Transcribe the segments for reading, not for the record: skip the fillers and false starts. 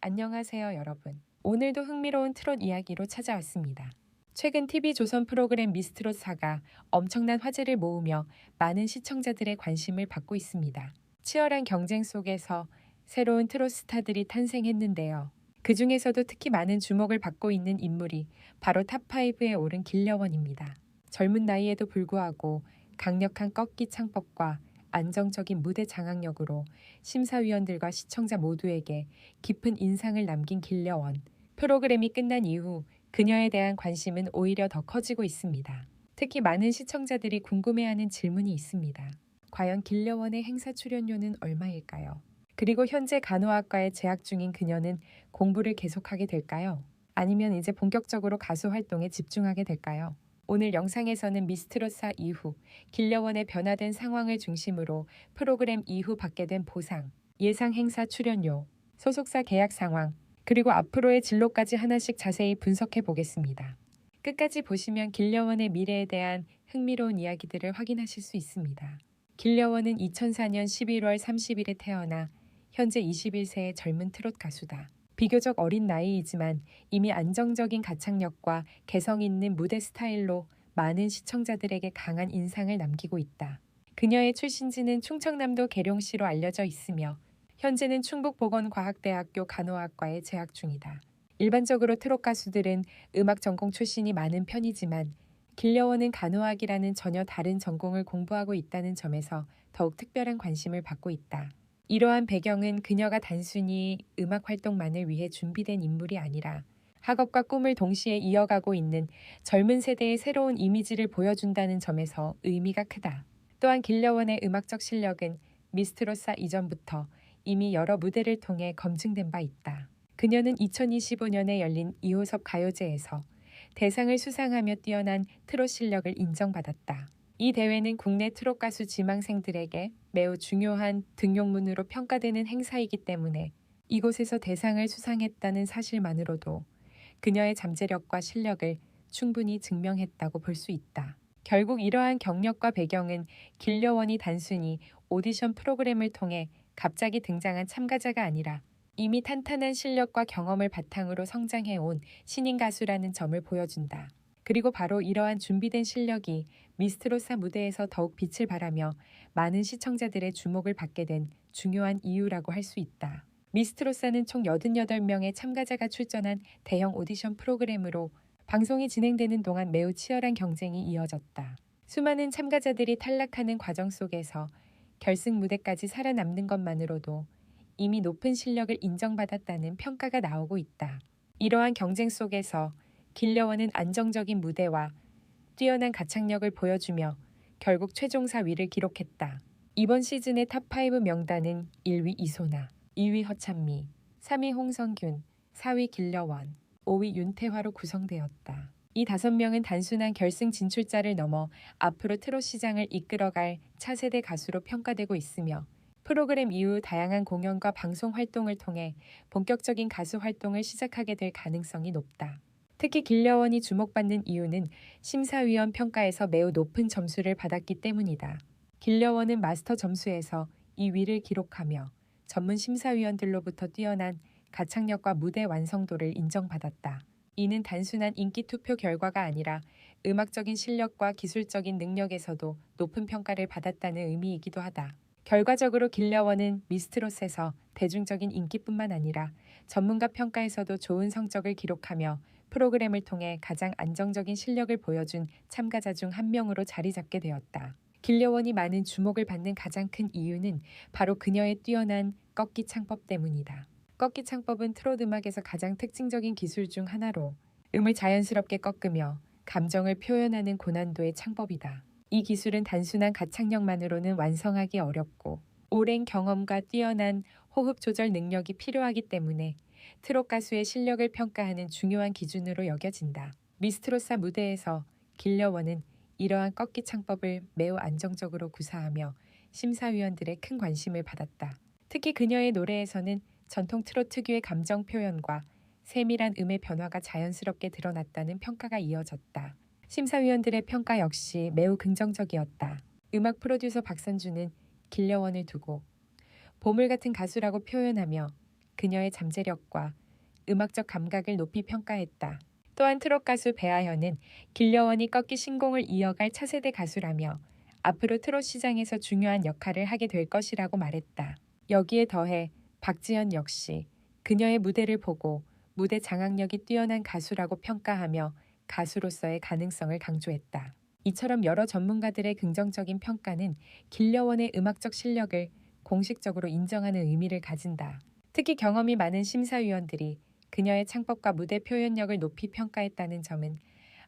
안녕하세요, 여러분. 오늘도 흥미로운 트롯 이야기로 찾아왔습니다. 최근 TV조선 프로그램 미스트롯4가 엄청난 화제를 모으며 많은 시청자들의 관심을 받고 있습니다. 치열한 경쟁 속에서 새로운 트롯 스타들이 탄생했는데요. 그 중에서도 특히 많은 주목을 받고 있는 인물이 바로 탑5에 오른 길려원입니다. 젊은 나이에도 불구하고 강력한 꺾기 창법과 안정적인 무대 장악력으로 심사위원들과 시청자 모두에게 깊은 인상을 남긴 길려원. 프로그램이 끝난 이후 그녀에 대한 관심은 오히려 더 커지고 있습니다. 특히 많은 시청자들이 궁금해하는 질문이 있습니다. 과연 길려원의 행사 출연료는 얼마일까요? 그리고 현재 간호학과에 재학 중인 그녀는 공부를 계속하게 될까요? 아니면 이제 본격적으로 가수 활동에 집중하게 될까요? 오늘 영상에서는 미스트롯4 이후 길려원의 변화된 상황을 중심으로 프로그램 이후 받게 된 보상, 예상 행사 출연료, 소속사 계약 상황, 그리고 앞으로의 진로까지 하나씩 자세히 분석해 보겠습니다. 끝까지 보시면 길려원의 미래에 대한 흥미로운 이야기들을 확인하실 수 있습니다. 길려원은 2004년 11월 30일에 태어나 현재 21세의 젊은 트롯 가수다. 비교적 어린 나이이지만 이미 안정적인 가창력과 개성 있는 무대 스타일로 많은 시청자들에게 강한 인상을 남기고 있다. 그녀의 출신지는 충청남도 계룡시로 알려져 있으며 현재는 충북보건과학대학교 간호학과에 재학 중이다. 일반적으로 트롯 가수들은 음악 전공 출신이 많은 편이지만 길려원은 간호학이라는 전혀 다른 전공을 공부하고 있다는 점에서 더욱 특별한 관심을 받고 있다. 이러한 배경은 그녀가 단순히 음악 활동만을 위해 준비된 인물이 아니라 학업과 꿈을 동시에 이어가고 있는 젊은 세대의 새로운 이미지를 보여준다는 점에서 의미가 크다. 또한 길려원의 음악적 실력은 미스트롯사 이전부터 이미 여러 무대를 통해 검증된 바 있다. 그녀는 2025년에 열린 2호섭 가요제에서 대상을 수상하며 뛰어난 트롯 실력을 인정받았다. 이 대회는 국내 트롯 가수 지망생들에게 매우 중요한 등용문으로 평가되는 행사이기 때문에 이곳에서 대상을 수상했다는 사실만으로도 그녀의 잠재력과 실력을 충분히 증명했다고 볼 수 있다. 결국 이러한 경력과 배경은 길려원이 단순히 오디션 프로그램을 통해 갑자기 등장한 참가자가 아니라 이미 탄탄한 실력과 경험을 바탕으로 성장해온 신인 가수라는 점을 보여준다. 그리고 바로 이러한 준비된 실력이 미스트롯사 무대에서 더욱 빛을 발하며 많은 시청자들의 주목을 받게 된 중요한 이유라고 할 수 있다. 미스트롯사는 총 88명의 참가자가 출전한 대형 오디션 프로그램으로 방송이 진행되는 동안 매우 치열한 경쟁이 이어졌다. 수많은 참가자들이 탈락하는 과정 속에서 결승 무대까지 살아남는 것만으로도 이미 높은 실력을 인정받았다는 평가가 나오고 있다. 이러한 경쟁 속에서 길려원은 안정적인 무대와 뛰어난 가창력을 보여주며 결국 최종 4위를 기록했다. 이번 시즌의 탑5 명단은 1위 이소나, 2위 허찬미, 3위 홍성균, 4위 길려원, 5위 윤태화로 구성되었다. 이 5명은 단순한 결승 진출자를 넘어 앞으로 트롯 시장을 이끌어갈 차세대 가수로 평가되고 있으며 프로그램 이후 다양한 공연과 방송 활동을 통해 본격적인 가수 활동을 시작하게 될 가능성이 높다. 특히 길려원이 주목받는 이유는 심사위원 평가에서 매우 높은 점수를 받았기 때문이다. 길려원은 마스터 점수에서 2위를 기록하며 전문 심사위원들로부터 뛰어난 가창력과 무대 완성도를 인정받았다. 이는 단순한 인기 투표 결과가 아니라 음악적인 실력과 기술적인 능력에서도 높은 평가를 받았다는 의미이기도 하다. 결과적으로 길려원은 미스트롯에서 대중적인 인기뿐만 아니라 전문가 평가에서도 좋은 성적을 기록하며 프로그램을 통해 가장 안정적인 실력을 보여준 참가자 중 한 명으로 자리 잡게 되었다. 길려원이 많은 주목을 받는 가장 큰 이유는 바로 그녀의 뛰어난 꺾기 창법 때문이다. 꺾기 창법은 트롯 음악에서 가장 특징적인 기술 중 하나로 음을 자연스럽게 꺾으며 감정을 표현하는 고난도의 창법이다. 이 기술은 단순한 가창력만으로는 완성하기 어렵고 오랜 경험과 뛰어난 호흡 조절 능력이 필요하기 때문에 트롯 가수의 실력을 평가하는 중요한 기준으로 여겨진다. 미스트롯사 무대에서 길려원은 이러한 꺾기 창법을 매우 안정적으로 구사하며 심사위원들의 큰 관심을 받았다. 특히 그녀의 노래에서는 전통 트롯 특유의 감정 표현과 세밀한 음의 변화가 자연스럽게 드러났다는 평가가 이어졌다. 심사위원들의 평가 역시 매우 긍정적이었다. 음악 프로듀서 박선주는 길려원을 두고 보물 같은 가수라고 표현하며 그녀의 잠재력과 음악적 감각을 높이 평가했다. 또한 트롯 가수 배아현은 길려원이 꺾기 신공을 이어갈 차세대 가수라며 앞으로 트롯 시장에서 중요한 역할을 하게 될 것이라고 말했다. 여기에 더해 박지현 역시 그녀의 무대를 보고 무대 장악력이 뛰어난 가수라고 평가하며 가수로서의 가능성을 강조했다. 이처럼 여러 전문가들의 긍정적인 평가는 길려원의 음악적 실력을 공식적으로 인정하는 의미를 가진다. 특히 경험이 많은 심사위원들이 그녀의 창법과 무대 표현력을 높이 평가했다는 점은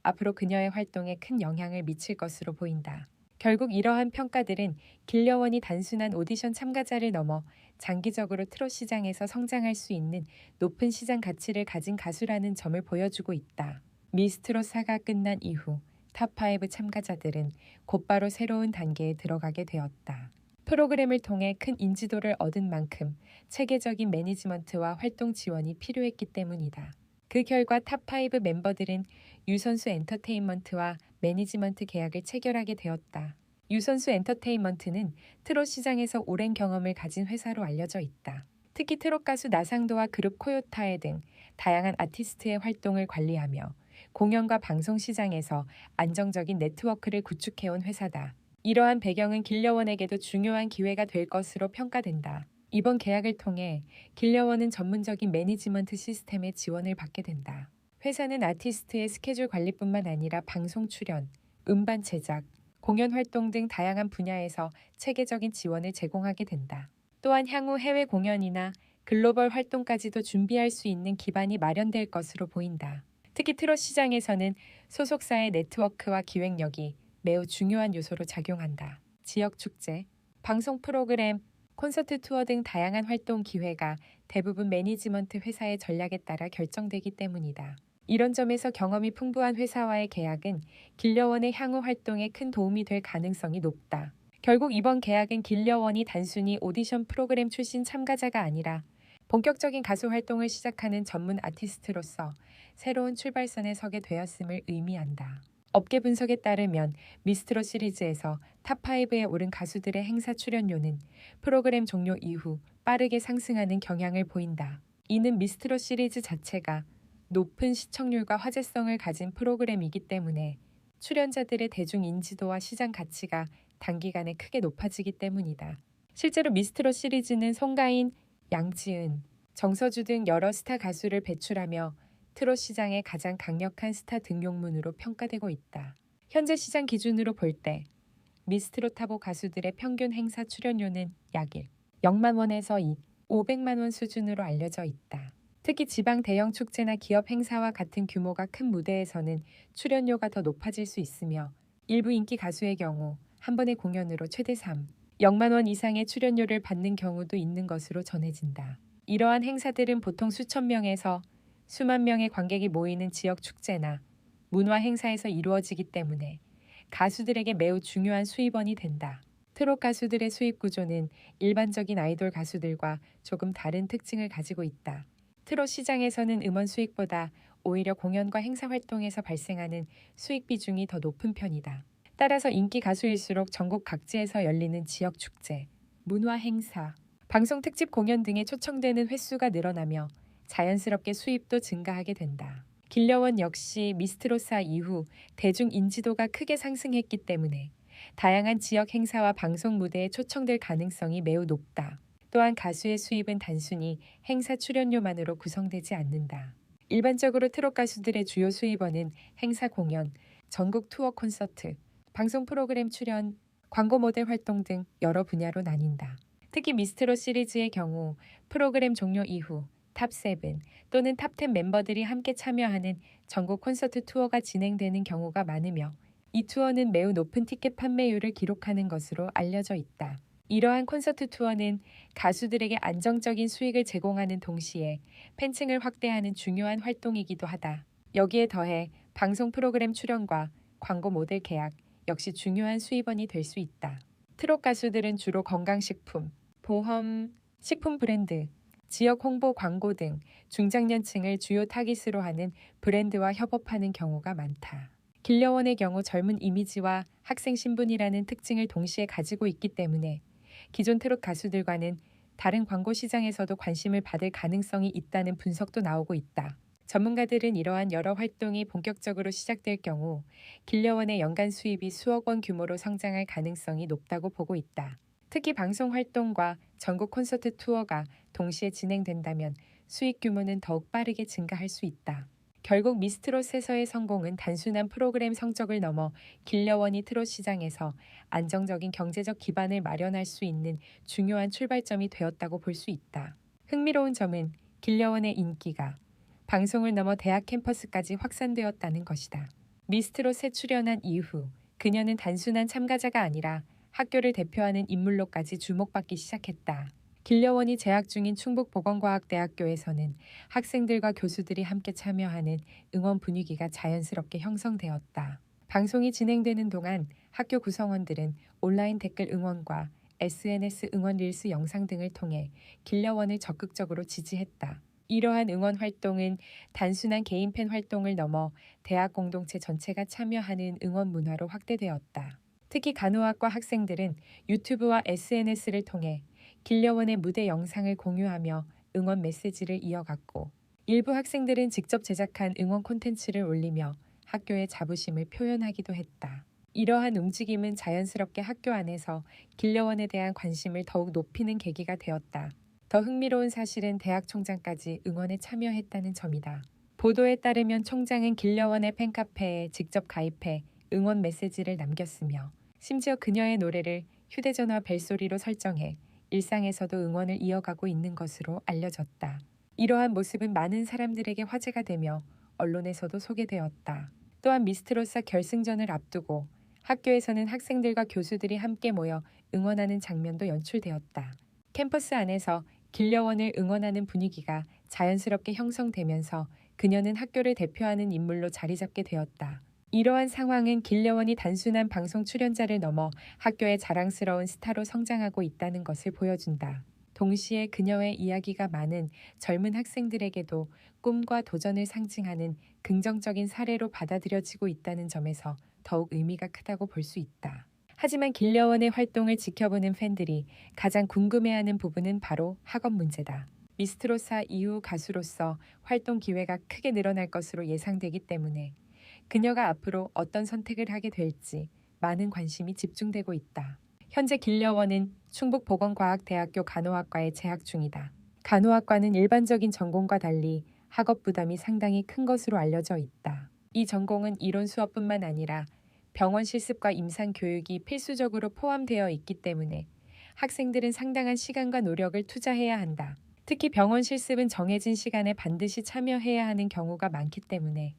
앞으로 그녀의 활동에 큰 영향을 미칠 것으로 보인다. 결국 이러한 평가들은 길려원이 단순한 오디션 참가자를 넘어 장기적으로 트롯 시장에서 성장할 수 있는 높은 시장 가치를 가진 가수라는 점을 보여주고 있다. 미스트롯사가 끝난 이후 탑5 참가자들은 곧바로 새로운 단계에 들어가게 되었다. 프로그램을 통해 큰 인지도를 얻은 만큼 체계적인 매니지먼트와 활동 지원이 필요했기 때문이다. 그 결과 탑5 멤버들은 유선수 엔터테인먼트와 매니지먼트 계약을 체결하게 되었다. 유선수 엔터테인먼트는 트롯 시장에서 오랜 경험을 가진 회사로 알려져 있다. 특히 트롯 가수 나상도와 그룹 코요타에 등 다양한 아티스트의 활동을 관리하며 공연과 방송 시장에서 안정적인 네트워크를 구축해온 회사다. 이러한 배경은 길려원에게도 중요한 기회가 될 것으로 평가된다. 이번 계약을 통해 길려원은 전문적인 매니지먼트 시스템의 지원을 받게 된다. 회사는 아티스트의 스케줄 관리뿐만 아니라 방송 출연, 음반 제작, 공연 활동 등 다양한 분야에서 체계적인 지원을 제공하게 된다. 또한 향후 해외 공연이나 글로벌 활동까지도 준비할 수 있는 기반이 마련될 것으로 보인다. 특히 트롯 시장에서는 소속사의 네트워크와 기획력이 매우 중요한 요소로 작용한다. 지역 축제, 방송 프로그램, 콘서트 투어 등 다양한 활동 기회가 대부분 매니지먼트 회사의 전략에 따라 결정되기 때문이다. 이런 점에서 경험이 풍부한 회사와의 계약은 길려원의 향후 활동에 큰 도움이 될 가능성이 높다. 결국 이번 계약은 길려원이 단순히 오디션 프로그램 출신 참가자가 아니라 본격적인 가수 활동을 시작하는 전문 아티스트로서 새로운 출발선에 서게 되었음을 의미한다. 업계 분석에 따르면 미스트롯 시리즈에서 탑5에 오른 가수들의 행사 출연료는 프로그램 종료 이후 빠르게 상승하는 경향을 보인다. 이는 미스트롯 시리즈 자체가 높은 시청률과 화제성을 가진 프로그램이기 때문에 출연자들의 대중 인지도와 시장 가치가 단기간에 크게 높아지기 때문이다. 실제로 미스트롯 시리즈는 송가인, 양지은, 정서주 등 여러 스타 가수를 배출하며 트롯 시장의 가장 강력한 스타 등용문으로 평가되고 있다. 현재 시장 기준으로 볼 때 미스트롯 탑5 가수들의 평균 행사 출연료는 약 0만 원에서 500만 원 수준으로 알려져 있다. 특히 지방 대형 축제나 기업 행사와 같은 규모가 큰 무대에서는 출연료가 더 높아질 수 있으며 일부 인기 가수의 경우 한 번의 공연으로 최대 0만 원 이상의 출연료를 받는 경우도 있는 것으로 전해진다. 이러한 행사들은 보통 수천 명에서 수만 명의 관객이 모이는 지역 축제나 문화 행사에서 이루어지기 때문에 가수들에게 매우 중요한 수입원이 된다. 트롯 가수들의 수입 구조는 일반적인 아이돌 가수들과 조금 다른 특징을 가지고 있다. 트롯 시장에서는 음원 수익보다 오히려 공연과 행사 활동에서 발생하는 수익 비중이 더 높은 편이다. 따라서 인기 가수일수록 전국 각지에서 열리는 지역 축제, 문화 행사, 방송 특집 공연 등에 초청되는 횟수가 늘어나며 자연스럽게 수입도 증가하게 된다. 길려원 역시 미스트롯사 이후 대중 인지도가 크게 상승했기 때문에 다양한 지역 행사와 방송 무대에 초청될 가능성이 매우 높다. 또한 가수의 수입은 단순히 행사 출연료만으로 구성되지 않는다. 일반적으로 트롯 가수들의 주요 수입원은 행사 공연, 전국 투어 콘서트, 방송 프로그램 출연, 광고 모델 활동 등 여러 분야로 나뉜다. 특히 미스트롯 시리즈의 경우 프로그램 종료 이후 탑7 또는 탑10 멤버들이 함께 참여하는 전국 콘서트 투어가 진행되는 경우가 많으며 이 투어는 매우 높은 티켓 판매율을 기록하는 것으로 알려져 있다. 이러한 콘서트 투어는 가수들에게 안정적인 수익을 제공하는 동시에 팬층을 확대하는 중요한 활동이기도 하다. 여기에 더해 방송 프로그램 출연과 광고 모델 계약 역시 중요한 수입원이 될 수 있다. 트롯 가수들은 주로 건강식품, 보험, 식품 브랜드, 지역 홍보 광고 등 중장년층을 주요 타깃으로 하는 브랜드와 협업하는 경우가 많다. 길려원의 경우 젊은 이미지와 학생 신분이라는 특징을 동시에 가지고 있기 때문에 기존 트롯 가수들과는 다른 광고 시장에서도 관심을 받을 가능성이 있다는 분석도 나오고 있다. 전문가들은 이러한 여러 활동이 본격적으로 시작될 경우 길려원의 연간 수입이 수억 원 규모로 성장할 가능성이 높다고 보고 있다. 특히 방송 활동과 전국 콘서트 투어가 동시에 진행된다면 수익 규모는 더욱 빠르게 증가할 수 있다. 결국 미스트롯에서의 성공은 단순한 프로그램 성적을 넘어 길려원이 트롯 시장에서 안정적인 경제적 기반을 마련할 수 있는 중요한 출발점이 되었다고 볼 수 있다. 흥미로운 점은 길려원의 인기가 방송을 넘어 대학 캠퍼스까지 확산되었다는 것이다. 미스트롯에 출연한 이후 그녀는 단순한 참가자가 아니라 학교를 대표하는 인물로까지 주목받기 시작했다. 길려원이 재학 중인 충북보건과학대학교에서는 학생들과 교수들이 함께 참여하는 응원 분위기가 자연스럽게 형성되었다. 방송이 진행되는 동안 학교 구성원들은 온라인 댓글 응원과 SNS 응원 릴스 영상 등을 통해 길려원을 적극적으로 지지했다. 이러한 응원 활동은 단순한 개인 팬 활동을 넘어 대학 공동체 전체가 참여하는 응원 문화로 확대되었다. 특히 간호학과 학생들은 유튜브와 SNS를 통해 길려원의 무대 영상을 공유하며 응원 메시지를 이어갔고 일부 학생들은 직접 제작한 응원 콘텐츠를 올리며 학교의 자부심을 표현하기도 했다. 이러한 움직임은 자연스럽게 학교 안에서 길려원에 대한 관심을 더욱 높이는 계기가 되었다. 더 흥미로운 사실은 대학 총장까지 응원에 참여했다는 점이다. 보도에 따르면 총장은 길려원의 팬카페에 직접 가입해 응원 메시지를 남겼으며 심지어 그녀의 노래를 휴대전화 벨소리로 설정해 일상에서도 응원을 이어가고 있는 것으로 알려졌다. 이러한 모습은 많은 사람들에게 화제가 되며 언론에서도 소개되었다. 또한 미스트롯사 결승전을 앞두고 학교에서는 학생들과 교수들이 함께 모여 응원하는 장면도 연출되었다. 캠퍼스 안에서 길려원을 응원하는 분위기가 자연스럽게 형성되면서 그녀는 학교를 대표하는 인물로 자리 잡게 되었다. 이러한 상황은 길려원이 단순한 방송 출연자를 넘어 학교의 자랑스러운 스타로 성장하고 있다는 것을 보여준다. 동시에 그녀의 이야기가 많은 젊은 학생들에게도 꿈과 도전을 상징하는 긍정적인 사례로 받아들여지고 있다는 점에서 더욱 의미가 크다고 볼 수 있다. 하지만 길려원의 활동을 지켜보는 팬들이 가장 궁금해하는 부분은 바로 학업 문제다. 미스트롯사 이후 가수로서 활동 기회가 크게 늘어날 것으로 예상되기 때문에 그녀가 앞으로 어떤 선택을 하게 될지 많은 관심이 집중되고 있다. 현재 길려원은 충북보건과학대학교 간호학과에 재학 중이다. 간호학과는 일반적인 전공과 달리 학업 부담이 상당히 큰 것으로 알려져 있다. 이 전공은 이론 수업뿐만 아니라 병원 실습과 임상 교육이 필수적으로 포함되어 있기 때문에 학생들은 상당한 시간과 노력을 투자해야 한다. 특히 병원 실습은 정해진 시간에 반드시 참여해야 하는 경우가 많기 때문에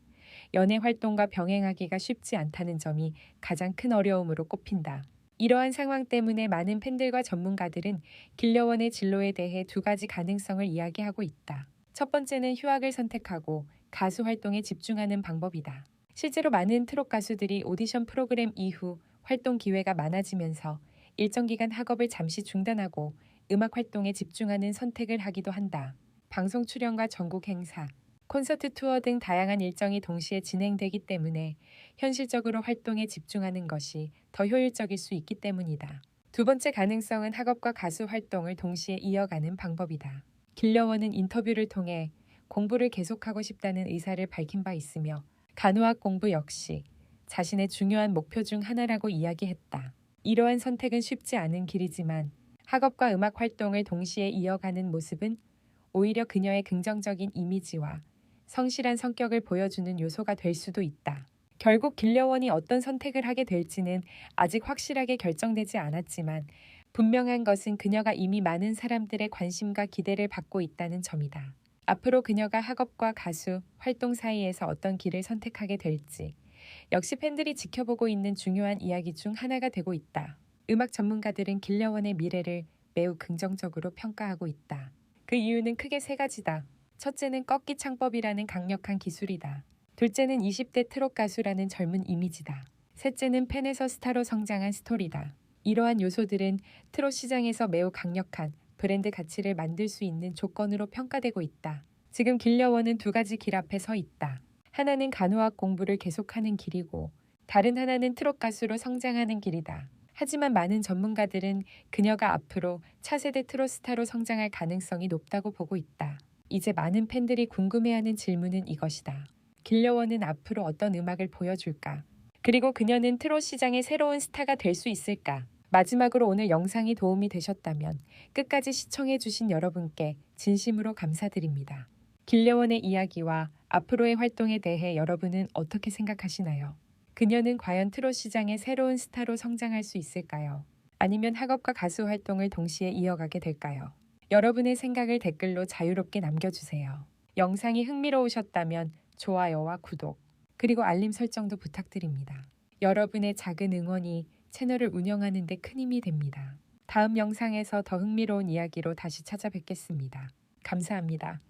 연애 활동과 병행하기가 쉽지 않다는 점이 가장 큰 어려움으로 꼽힌다. 이러한 상황 때문에 많은 팬들과 전문가들은 길려원의 진로에 대해 두 가지 가능성을 이야기하고 있다. 첫 번째는 휴학을 선택하고 가수 활동에 집중하는 방법이다. 실제로 많은 트롯 가수들이 오디션 프로그램 이후 활동 기회가 많아지면서 일정 기간 학업을 잠시 중단하고 음악 활동에 집중하는 선택을 하기도 한다. 방송 출연과 전국 행사, 콘서트 투어 등 다양한 일정이 동시에 진행되기 때문에 현실적으로 활동에 집중하는 것이 더 효율적일 수 있기 때문이다. 두 번째 가능성은 학업과 가수 활동을 동시에 이어가는 방법이다. 길려원은 인터뷰를 통해 공부를 계속하고 싶다는 의사를 밝힌 바 있으며 간호학 공부 역시 자신의 중요한 목표 중 하나라고 이야기했다. 이러한 선택은 쉽지 않은 길이지만 학업과 음악 활동을 동시에 이어가는 모습은 오히려 그녀의 긍정적인 이미지와 성실한 성격을 보여주는 요소가 될 수도 있다. 결국 길려원이 어떤 선택을 하게 될지는 아직 확실하게 결정되지 않았지만 분명한 것은 그녀가 이미 많은 사람들의 관심과 기대를 받고 있다는 점이다. 앞으로 그녀가 학업과 가수, 활동 사이에서 어떤 길을 선택하게 될지 역시 팬들이 지켜보고 있는 중요한 이야기 중 하나가 되고 있다. 음악 전문가들은 길려원의 미래를 매우 긍정적으로 평가하고 있다. 그 이유는 크게 세 가지다. 첫째는 꺾기 창법이라는 강력한 기술이다. 둘째는 20대 트롯 가수라는 젊은 이미지다. 셋째는 팬에서 스타로 성장한 스토리다. 이러한 요소들은 트롯 시장에서 매우 강력한 브랜드 가치를 만들 수 있는 조건으로 평가되고 있다. 지금 길려원은 두 가지 길 앞에 서 있다. 하나는 간호학 공부를 계속하는 길이고 다른 하나는 트롯 가수로 성장하는 길이다. 하지만 많은 전문가들은 그녀가 앞으로 차세대 트롯 스타로 성장할 가능성이 높다고 보고 있다. 이제 많은 팬들이 궁금해하는 질문은 이것이다. 길려원은 앞으로 어떤 음악을 보여줄까? 그리고 그녀는 트롯 시장의 새로운 스타가 될 수 있을까? 마지막으로 오늘 영상이 도움이 되셨다면 끝까지 시청해주신 여러분께 진심으로 감사드립니다. 길려원의 이야기와 앞으로의 활동에 대해 여러분은 어떻게 생각하시나요? 그녀는 과연 트롯 시장의 새로운 스타로 성장할 수 있을까요? 아니면 학업과 가수 활동을 동시에 이어가게 될까요? 여러분의 생각을 댓글로 자유롭게 남겨주세요. 영상이 흥미로우셨다면 좋아요와 구독, 그리고 알림 설정도 부탁드립니다. 여러분의 작은 응원이 채널을 운영하는 데 큰 힘이 됩니다. 다음 영상에서 더 흥미로운 이야기로 다시 찾아뵙겠습니다. 감사합니다.